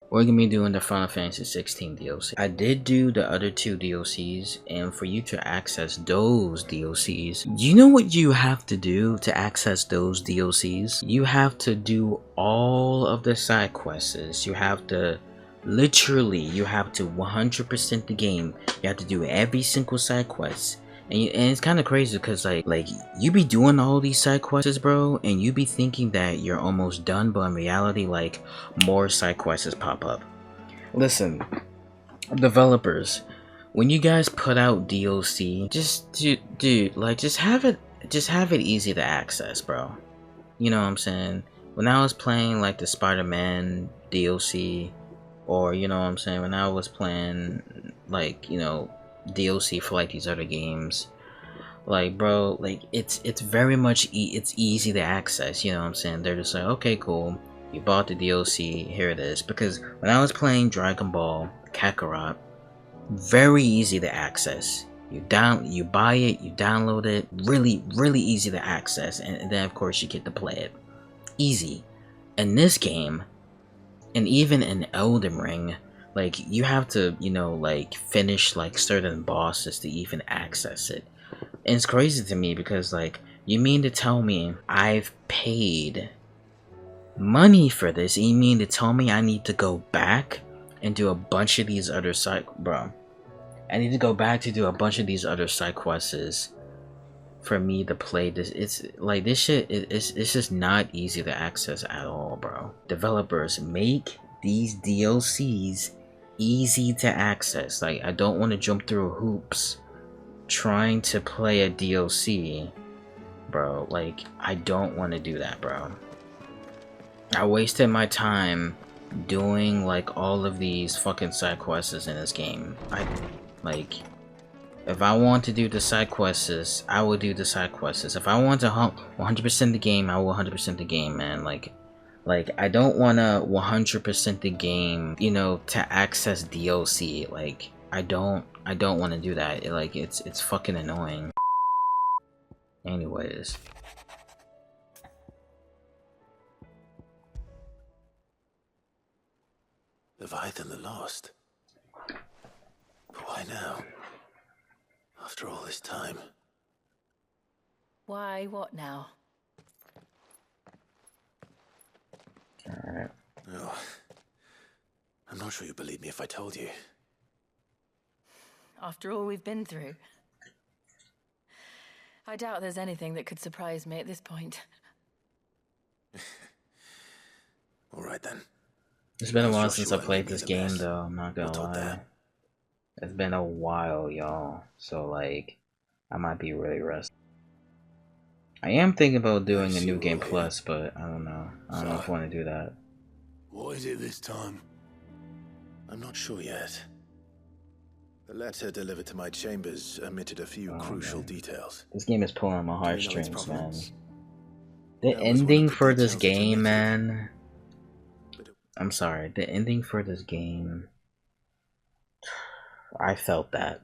We're gonna be doing the Final Fantasy 16 DLC. I did do the other two DLCs, and for you to access those DLCs, you know what you have to do to access those DLCs? You have to do all of the side quests. You have to literally, you have to 100% the game. You have to do every single side quest. And it's kind of crazy because like you be doing all these side quests, bro, and you be thinking that you're almost done, but in reality, like, more side quests pop up. Listen, developers, when you guys put out DLC, just dude, like, just have it easy to access, bro. You know what I'm saying? When I was playing like the Spider-Man DLC, or you know what I'm saying, when I was playing like, you know, DLC for like these other games, like, bro, like, it's very much it's easy to access. You know what I'm saying? They're just like, okay, cool, you bought the DLC, here it is. Because when I was playing Dragon Ball Kakarot, very easy to access. You buy it, you download it, really easy to access, and then of course you get to play it. Easy. In this game, and even in Elden Ring, like, you have to, you know, like, finish like certain bosses to even access it. And it's crazy to me because, like, you mean to tell me I've paid money for this, and you mean to tell me I need to go back and do a bunch of these other side, bro, I need to go back to do a bunch of these other side quests for me to play this? It's like, this shit, it's just not easy to access at all, bro. Developers, make these DLCs easy to access. Like, I don't want to jump through hoops trying to play a DLC, bro. Like, I don't want to do that, bro. I wasted my time doing like all of these fucking side quests in this game. Like, if I want to do the side quests, I will do the side quests. If I want to 100% the game, I will 100% the game, man. Like, I don't want to 100% the game, you know, to access DLC. Like, I don't want to do that. Like, it's fucking annoying. Anyways. Leviathan the Lost. But why now? After all this time. Why, what now? Alright. Oh, I'm not sure you'd believe me if I told you. After all we've been through. I doubt there's anything that could surprise me at this point. All right then. It's been a while How's since I Joshua and played Amy this the game, mess? though. I'm not You're gonna told lie. that. It's been a while, y'all. So, like, I might be really rusty. I am thinking about I doing a see new we're game all here. plus, but I don't know. I don't know if I So, want to do that. what is it this time? I'm not sure yet. The letter delivered to my chambers omitted a few Oh, crucial man. details. This game is pulling on my Do we know its heartstrings, man. provenance? The That was one of ending the for this details it game, omitted. man. But I'm sorry. The ending for this game. I felt that.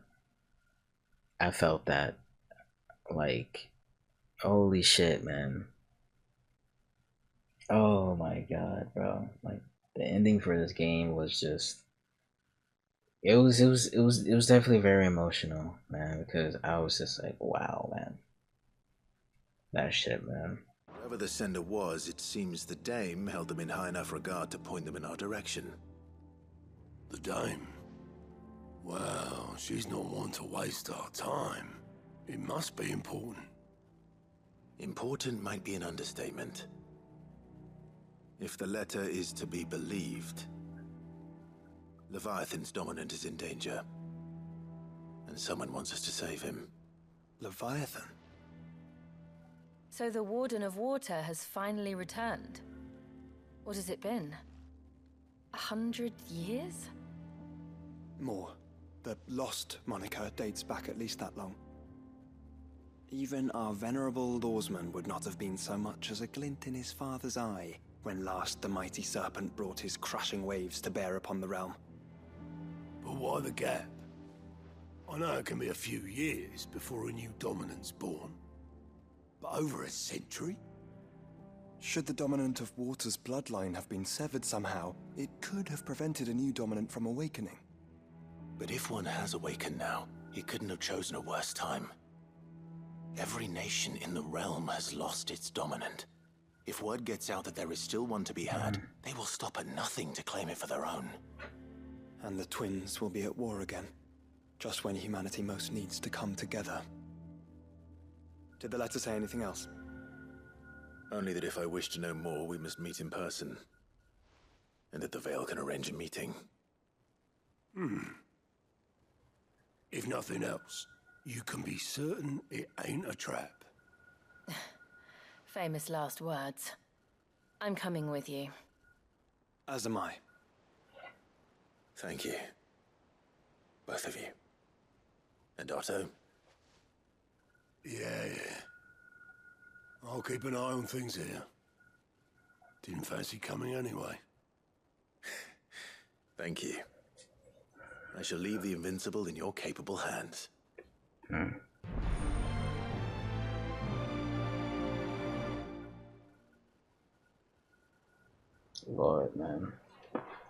Like, holy shit, man. Oh my god, bro. Like, the ending for this game was just, it was definitely very emotional, man, because I was just like, wow, man. That shit, man. whoever the sender was, it seems the dame held them in high enough regard to point them in our direction. The dame. Well, she's not one to waste our time. It must be important. Important might be an understatement. If the letter is to be believed, Leviathan's dominant is in danger. And someone wants us to save him. Leviathan? So the Warden of Water has finally returned. What has it been? 100 years? More. The Lost moniker dates back at least that long. Even our venerable lawsman would not have been so much as a glint in his father's eye when last the mighty serpent brought his crushing waves to bear upon the realm. But why the gap? I know it can be a few years before a new dominant's born. But over a century? Should the dominant of water's bloodline have been severed somehow, it could have prevented a new dominant from awakening. But if one has awakened now, he couldn't have chosen a worse time. Every nation in the realm has lost its dominant. If word gets out that there is still one to be had, they will stop at nothing to claim it for their own. And the twins will be at war again, just when humanity most needs to come together. Did the letter say anything else? Only that if I wish to know more, we must meet in person. And that the Veil can arrange a meeting. If nothing else, you can be certain it ain't a trap. Famous last words. I'm coming with you. As am I. Thank you. Both of you. And Otto? Yeah. I'll keep an eye on things here. Didn't fancy coming anyway. Thank you. I shall leave the Invincible in your capable hands. Lord, man.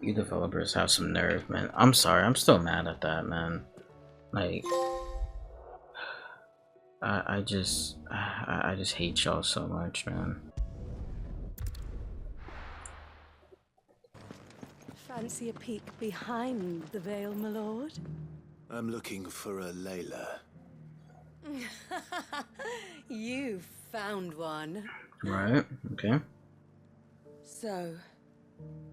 You developers have some nerve, man. I'm sorry, I'm still mad at that, man. Like, I just hate y'all so much, man. Fancy a peek behind the veil, my lord? I'm looking for a Layla. You found one. Right, okay. So,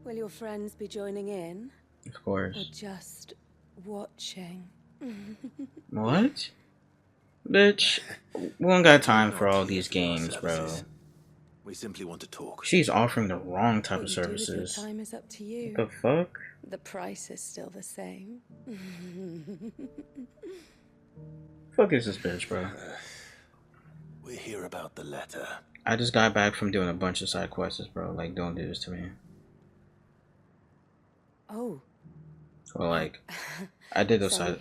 will your friends be joining in? Of Or course. just watching? What? Bitch, we don't got time for all these games, bro. We simply want to talk. She's offering the wrong type What of you do with your services. time is up to you. What the fuck? The price is still the same. Fuck is this bitch, bro? We're here about the letter. I just got back from doing a bunch of side quests, bro. Like, don't do this to me. Oh, Or like, I did those Sorry.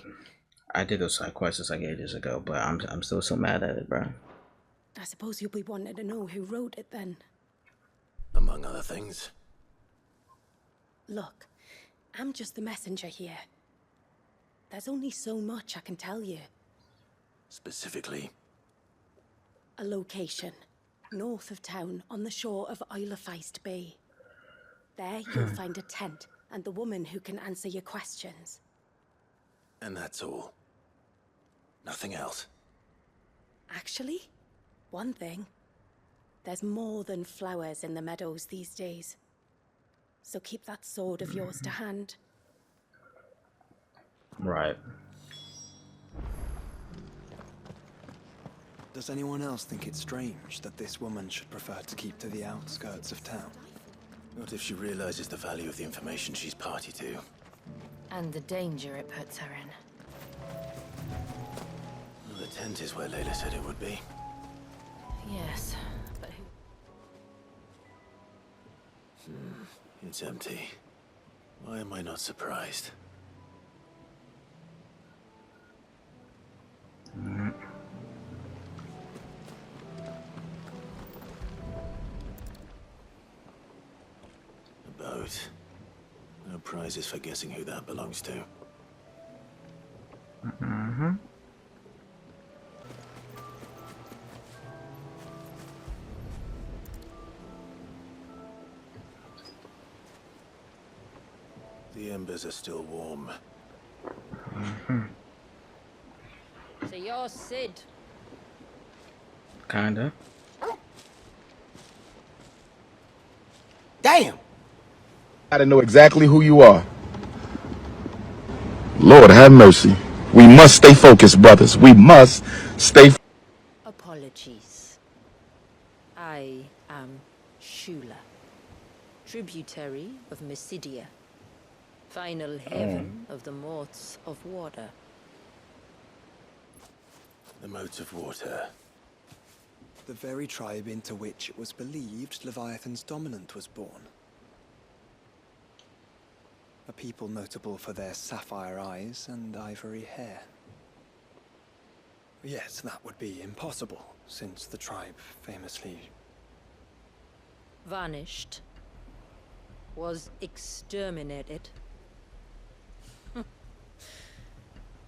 side quests like ages ago, but I'm still so mad at it, bro. I suppose you'll be wanting to know who wrote it then. Among other things. Look, I'm just the messenger here. There's only so much I can tell you. Specifically. A location, north of town, on the shore of Isle of Feist Bay. There you'll find a tent and the woman who can answer your questions. And that's all. Nothing else. Actually, one thing. There's more than flowers in the meadows these days. So keep that sword of yours to hand. Right. Does anyone else think it's strange that this woman should prefer to keep to the outskirts of town? Not if she realizes the value of the information she's party to. And the danger it puts her in. Well, the tent is where Layla said it would be. Yes, but who... It's empty. Why am I not surprised? A boat. No prizes for guessing who that belongs to. The embers are still warm. So you're Sid. Kinda. Damn! I know exactly who you are. Lord have mercy. We must stay focused, brothers. We must stay. Apologies. I am Shula, tributary of Mysidia, final haven of the Moths of Water. The moats of water. The very tribe into which it was believed Leviathan's dominant was born. A people notable for their sapphire eyes and ivory hair. Yet that would be impossible, since the tribe famously vanished, was exterminated.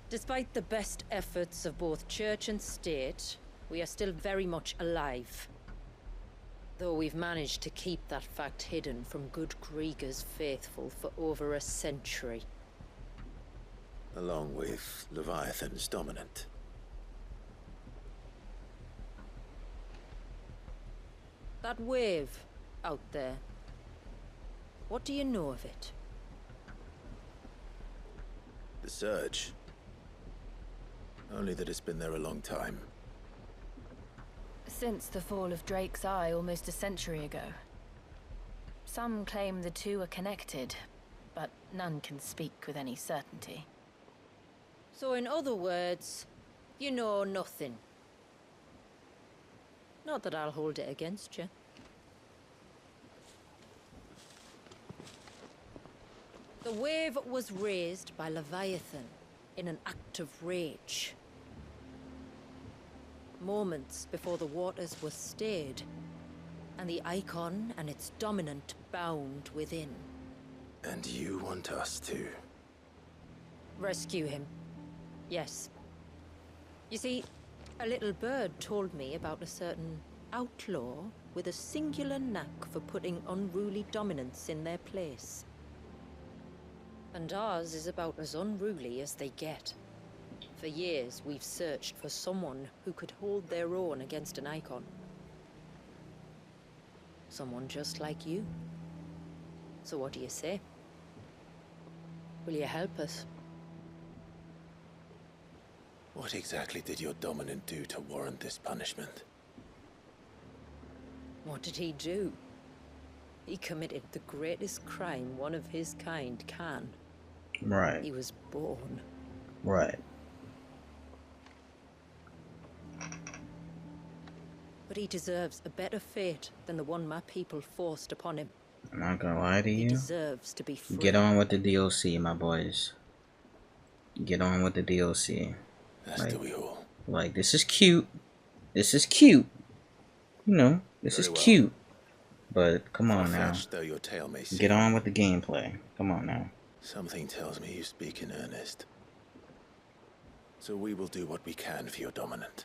Despite the best efforts of both church and state, we are still very much alive. Though we've managed to keep that fact hidden from good Krieger's faithful for over a century. Along with Leviathan's dominant. That wave out there. What do you know of it? The surge. Only that it's been there a long time. Since the fall of Drake's Eye almost a century ago. Some claim the two are connected, but none can speak with any certainty. So in other words, you know nothing. Not that I'll hold it against you. The wave was raised by Leviathan in an act of rage. Moments before the waters were stayed, and the icon and its dominant bound within. And you want us to? Rescue him. Yes. You see, a little bird told me about a certain outlaw with a singular knack for putting unruly dominants in their place. And ours is about as unruly as they get. For years, we've searched for someone who could hold their own against an icon. Someone just like you. So what do you say? Will you help us? What exactly did your dominant do to warrant this punishment? What did he do? He committed the greatest crime one of his kind can. Right. He was born. Right. But he deserves a better fate than the one my people forced upon him. I'm not gonna lie to He you. deserves to be free. Get on with the DLC, my boys. Get on with the DLC. As do we all. Like, this is cute. This is cute. You know, this Very is well. cute. But come on now. Far-fetched though your tale may seem, Get on with the gameplay. Come on now. something tells me you speak in earnest. So we will do what we can for your dominant.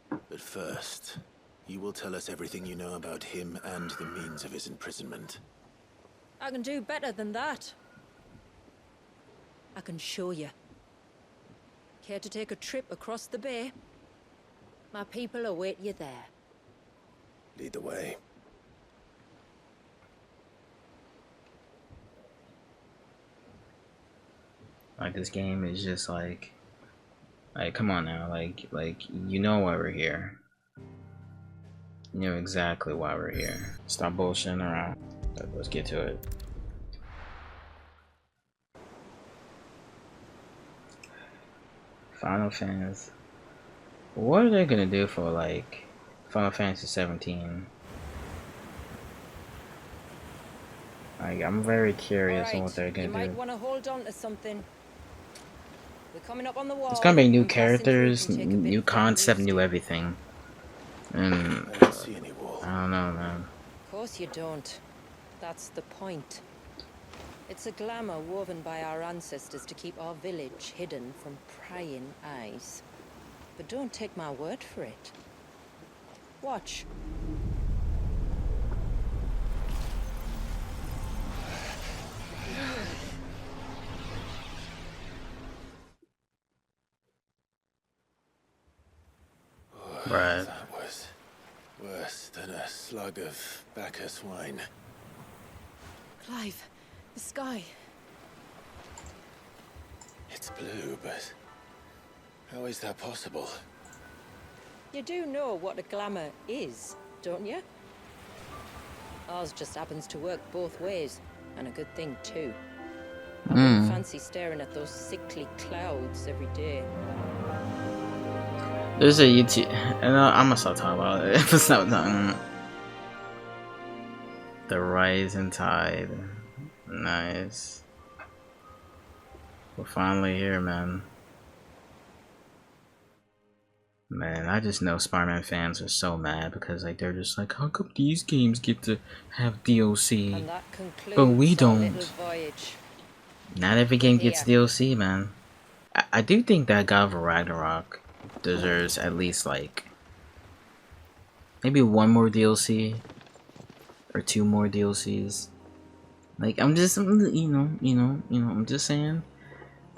But first, you will tell us everything you know about him and the means of his imprisonment. I can do better than that. I can show you. Care to take a trip across the bay? My people await you there. Lead the way. Like, this game is just like come on now, like you know why we're here. You know exactly why we're here. Stop bullshitting around. Let's get to it. Final Fantasy. What are they gonna do for like Final Fantasy 17? Like, I'm very curious on what they're gonna you might do. want to hold on to something. We're coming up on the wall. It's gonna be new and passing through characters, can take a bit new of concept, getting new used everything. And I don't see any wall. I don't know, man. to. Of course you don't. That's the point. It's a glamour woven by our ancestors to keep our village hidden from prying eyes. But don't take my word for it. Watch. Right. That was worse than a slug of Bacchus wine. Clive, the sky. It's blue, but how is that possible? You do know what a glamour is, don't you? Ours just happens to work both ways, and a good thing too. I wouldn't fancy staring at those sickly clouds every day. There's a YouTube, and I'm gonna stop talking about it. If it's not talking. The Rising Tide. Nice. We're finally here, man. Man, I just know Spider-Man fans are so mad because like they're just like, how come these games get to have DLC, And that concludes but we our little don't? voyage. Not every game gets Here. DLC, man. I do think that God of Ragnarok deserves at least like maybe one more DLC or two more DLCs. Like I'm just, I'm just saying.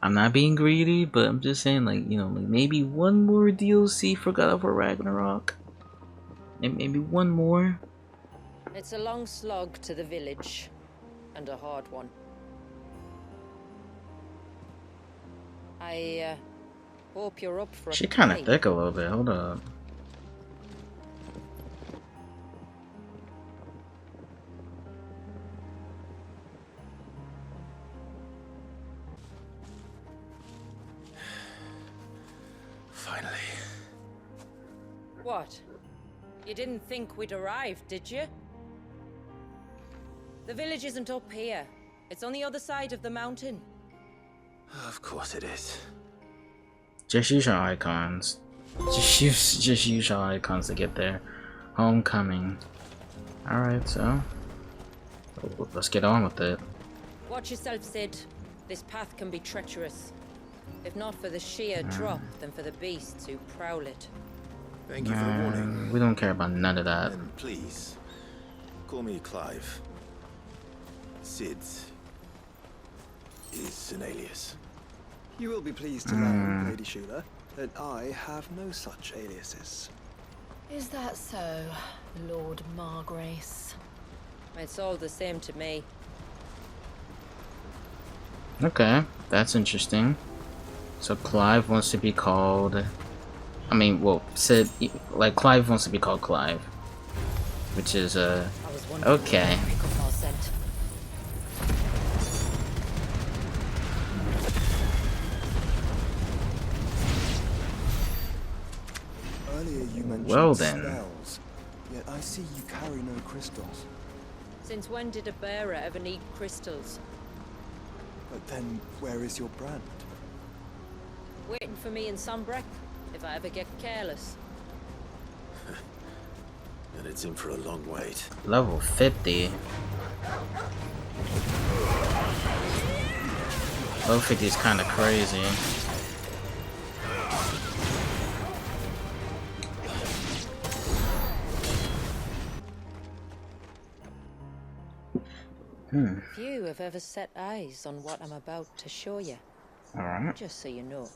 I'm not being greedy, but I'm just saying, like, like maybe one more DLC for God of Ragnarok. Maybe one more. It's a long slog to the village, and a hard one. I hope you're up for She a kind of climb. thick a little bit. Hold up. Finally. What? You didn't think we'd arrived, did you? The village isn't up here. It's on the other side of the mountain. Of course it is. Just use your icons. Just use your icons to get there. Homecoming. Alright, so let's get on with it. Watch yourself, Sid. This path can be treacherous. If not for the sheer drop, then for the beasts who prowl it. Thank you for the warning. We don't care about none of that. And please, call me Clive. Sid is an alias. You will be pleased to learn, Lady Shula, that I have no such aliases. Is that so, Lord Margrace? It's all the same to me. Okay, that's interesting. So Clive wants to be called... I mean, well, Sid... Like, Clive wants to be called Clive. Which is, okay. Earlier you mentioned Well then. spells, yet I see you carry no crystals. Since when did a bearer ever need crystals? But then, where is your brand? Waiting for me in Sunbreak, if I ever get careless. And it's in for a long wait. Level 50. Level 50 is kind of crazy. Few have ever set eyes on what I'm about to show you. Alright. Just so you know.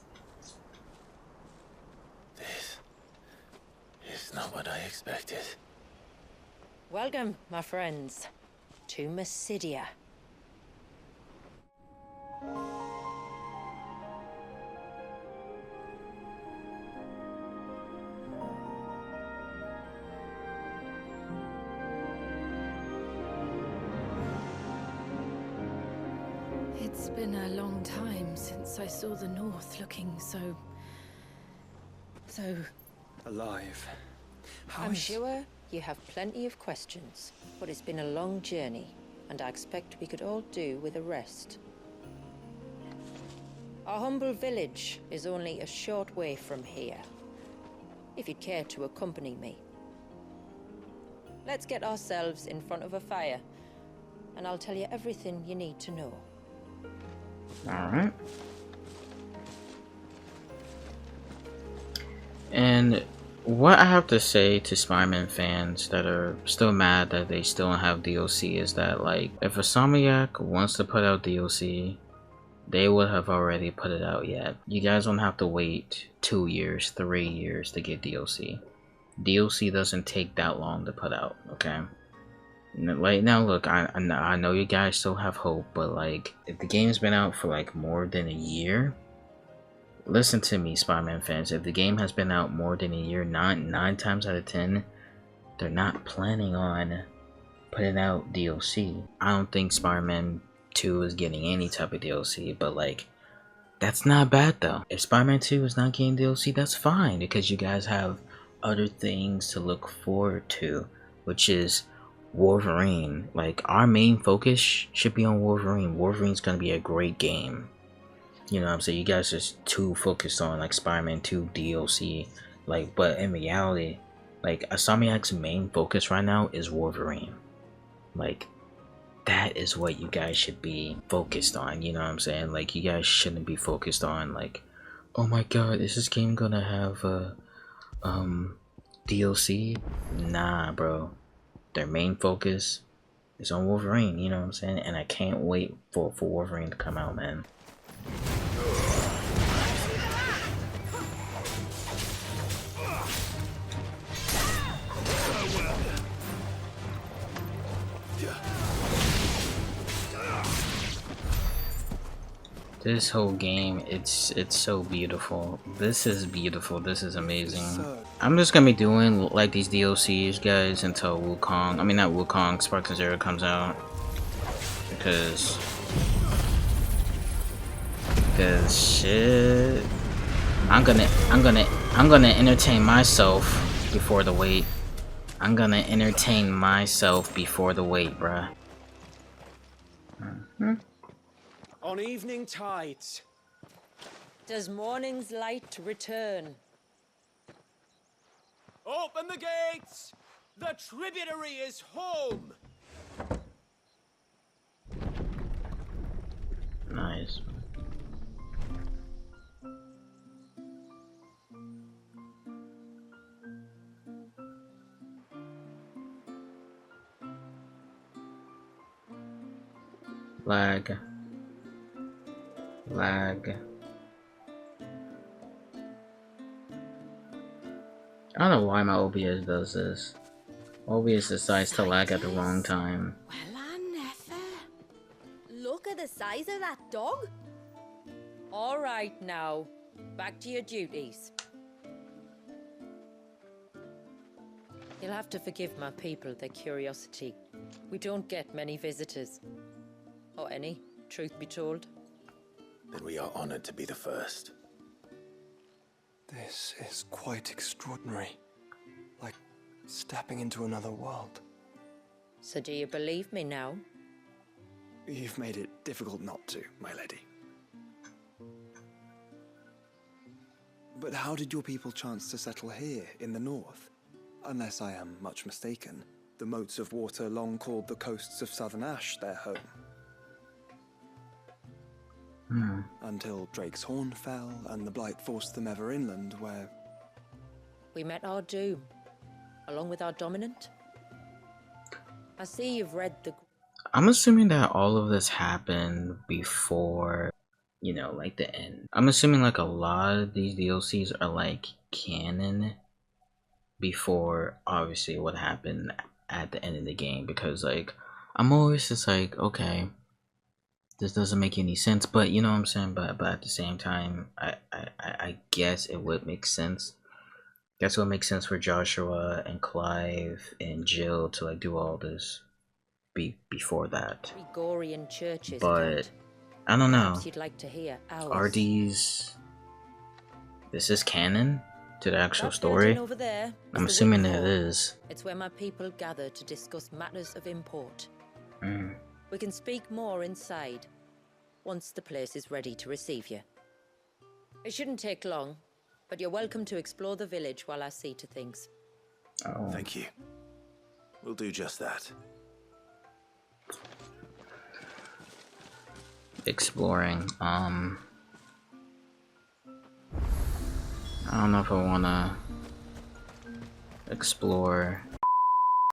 This is not what I expected. Welcome, my friends, to Mysidia. It's been a long time since I saw the North looking so... Alive. How I'm is- sure you have plenty of questions, but it's been a long journey, and I expect we could all do with a rest. Our humble village is only a short way from here, if you'd care to accompany me. Let's get ourselves in front of a fire, and I'll tell you everything you need to know. Alright. And what I have to say to Spider-Man fans that are still mad that they still don't have DLC is that, like, if Insomniac wants to put out DLC, they would have already put it out yet. You guys don't have to wait 2 years, 3 years to get DLC. DLC doesn't take that long to put out, okay? Like, now look, I know you guys still have hope, but like, if the game's been out for like more than a year, listen to me, Spider-Man fans, if the game has been out more than a year, 9 times out of 10, they're not planning on putting out DLC. I don't think Spider-Man 2 is getting any type of DLC, but like, that's not bad though. If Spider-Man 2 is not getting DLC, that's fine, because you guys have other things to look forward to, which is Wolverine. Like, our main focus should be on Wolverine. Wolverine's gonna be a great game. You know what I'm saying? You guys just too focused on like Spider-Man 2 DLC Like, but in reality, like Asamiak's main focus right now is Wolverine. Like, that is what you guys should be focused on, you know what I'm saying? Like, you guys shouldn't be focused on like, oh my god, is this game gonna have a DLC? Nah, bro. Their main focus is on Wolverine, you know what I'm saying? And I can't wait for Wolverine to come out, man. This whole game, it's so beautiful. This is beautiful. This is amazing. I'm just gonna be doing like these DLCs, guys, until Wukong. I mean, not Wukong. Sparks and Zero comes out because shit. I'm gonna entertain myself before the wait. I'm gonna entertain myself before the wait, bruh. On evening tides. Does morning's light return? Open the gates! The tributary is home! Nice. Lag. I don't know why my OBS does this. OBS decides to lag at the wrong time. Well, I never. Look at the size of that dog. All right now, back to your duties. You'll have to forgive my people their curiosity. We don't get many visitors. Or any, truth be told. Then we are honored to be the first. This is quite extraordinary. Like stepping into another world. So do you believe me now? You've made it difficult not to, my lady. But how did your people chance to settle here in the north? Unless I am much mistaken, the moats of water long called the coasts of southern Ash their home. Until Drake's Horn fell and the Blight forced them ever inland, where... We met our doom, along with our dominant. I see you've read the... I'm assuming that all of this happened before, you know, like the end. I'm assuming like a lot of these DLCs are like canon before obviously what happened at the end of the game, because like I'm always just like, okay, this doesn't make any sense, but you know what I'm saying, but at the same time I guess it would make sense. That's what makes sense for Joshua and Clive and Jill to like do all this before that. Gregorian churches, but I don't know. you'd like to hear ours. Are these... Is this canon to the actual That story? building over there is I'm the assuming Whip it Hall. is. It's where my people gather to discuss matters of import. Mm. We can speak more inside, once the place is ready to receive you. It shouldn't take long, but you're welcome to explore the village while I see to things. Oh. Thank you. We'll do just that. Exploring. I don't know if I wanna explore